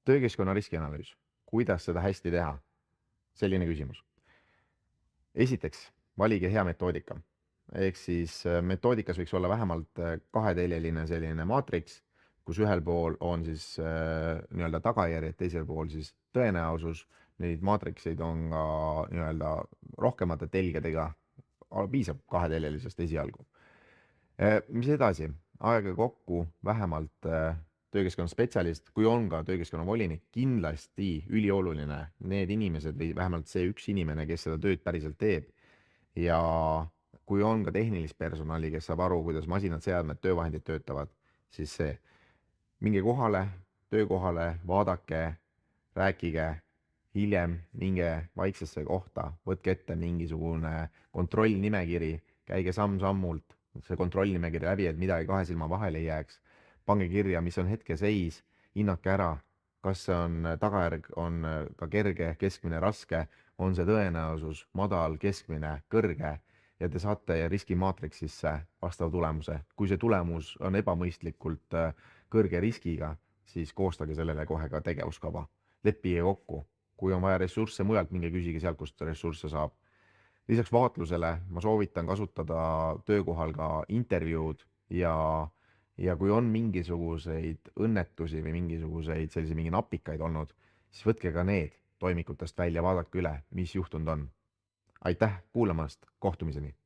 Töökeskkonna riskianalüüs. Kuidas seda hästi teha? Selline küsimus. Esiteks, valige hea metoodika. Ehk siis metoodikas võiks olla vähemalt kaheteljeline selline maatriks, kus ühel pool on siis nii-öelda tagajärjed, teisel pool siis tõenäosus. Neid maatrikseid on ka nii-öelda rohkemate telgedega, piisab kaheteljelisest esialgu. Mis edasi? Aega kokku vähemalt töökeskkonna spetsialist, kui on ka töökeskkonna volinik, kindlasti ülioluline need inimesed või vähemalt see üks inimene, kes seda tööd päriselt teeb. Ja kui on ka tehnilist personali, kes saab aru, kuidas masinad, seadmed, töövahendid töötavad, siis see. Minge kohale, töökohale, vaadake, rääkige, hiljem minge vaiksesse kohta, võtke ette mingisugune kontrollnimekiri, käige samm-sammult see kontrollnimekiri läbi, et midagi kahe silma vahele ei jääks. Pange kirja, mis on hetkeseis, hinnake ära, kas see on tagajärg on ka kerge, keskmine, raske, on see tõenäosus madal, keskmine, kõrge ja te saate riskimaatriksisse vastava tulemuse. Kui see tulemus on ebamõistlikult kõrge riskiga, siis koostage sellele kohe ka tegevuskava. Leppige kokku, kui on vaja ressursse mujalt, minge küsige sealt, kust ressursse saab. Lisaks vaatlusele ma soovitan kasutada töökohal ka intervjuud ja kui on mingisuguseid õnnetusi või mingisuguseid mingi napikaid olnud, siis võtke ka need toimikutest välja, vaadake üle, mis juhtunud on. Aitäh kuulamast, kohtumiseni!